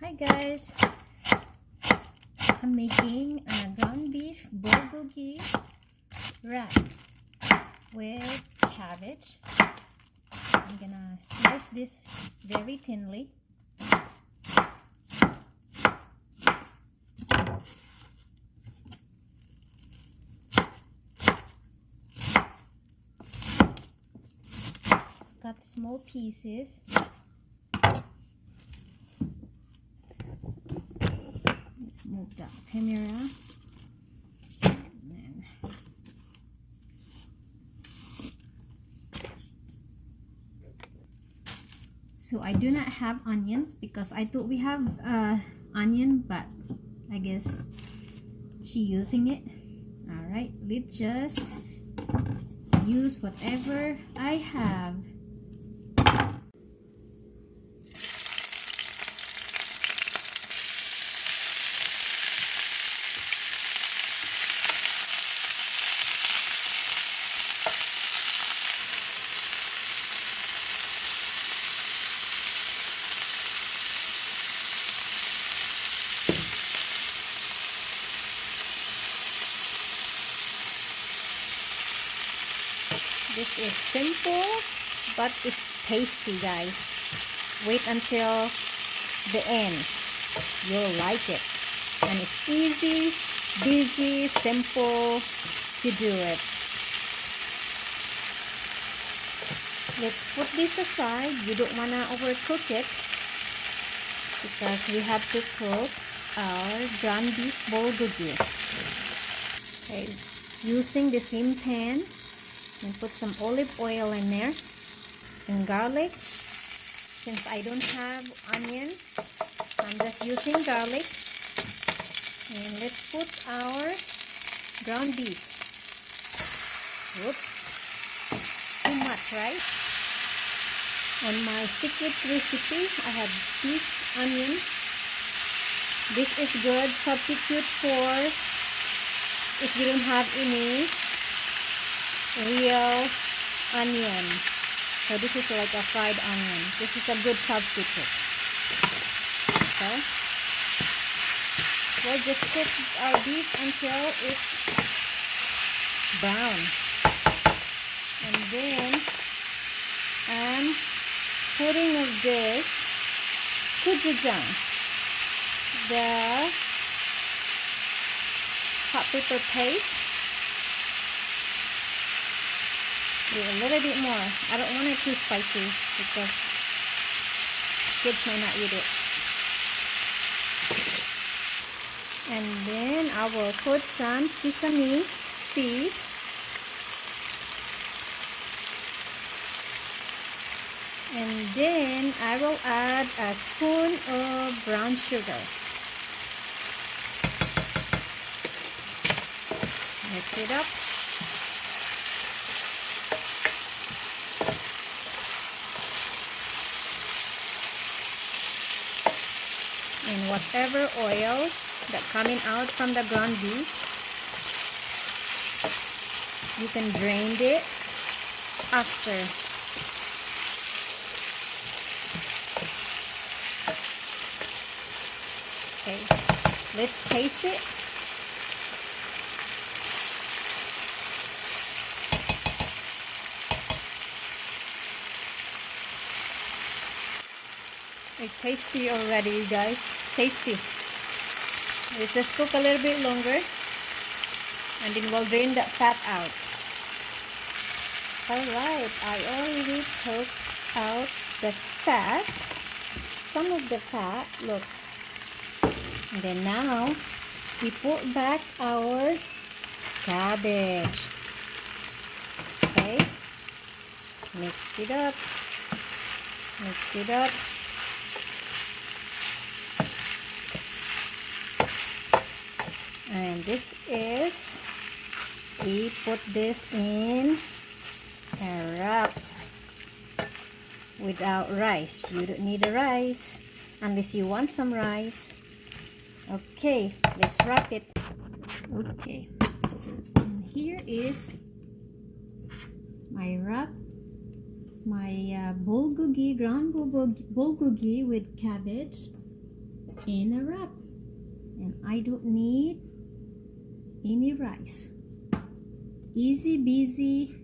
Hi guys, I'm making a ground beef bulgogi wrap with cabbage. I'm gonna slice this very thinly. Just cut small pieces. Let's move the camera. So I do not have onions because I thought we have onion, but I guess she using it. All right, let's just use whatever I have. This is simple, but it's tasty, guys. Wait until the end. You'll like it. And it's easy, simple to do it. Let's put this aside. You don't want to overcook it because we have to cook our ground beef bulgogi. Okay, using the same pan. And put some olive oil in there and garlic. Since I don't have onion, I'm just using garlic. And let's put our ground beef. Whoops, too much, right? On my secret recipe, I have this onion. This is good substitute for if you don't have any real onion. So this is like a fried onion. This is a good substitute. Okay, we'll just cook our beef until it's brown, and then I'm putting of this gochujang, the hot pepper paste. A little bit more. I don't want it too spicy because kids might not eat it. And then I will put some sesame seeds. And then I will add a spoon of brown sugar. Mix it up. And whatever oil that coming out from the ground beef, you can drain it after. Okay, let's taste it. It's tasty already, you guys. Tasty. Let's just cook a little bit longer, and then we'll drain that fat out. Alright, I already took out the fat, some of the fat, look. And then now, we put back our cabbage. Okay, mix it up. Mix it up. And this is, we put this in a wrap without rice. You don't need a rice unless you want some rice. Okay, let's wrap it. Okay, and here is my wrap, my bulgogi, ground bulgogi with cabbage. in a wrap. And I don't need any rice. Easy busy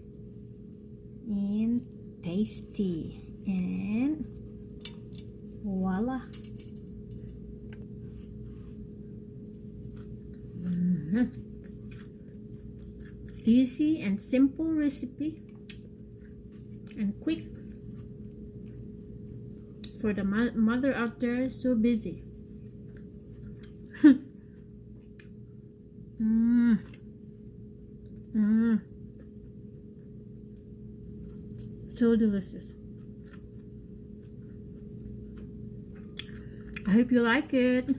and tasty. And voila. Easy and simple recipe and quick for the mother out there so busy. So delicious. I hope you like it.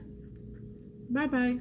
Bye bye.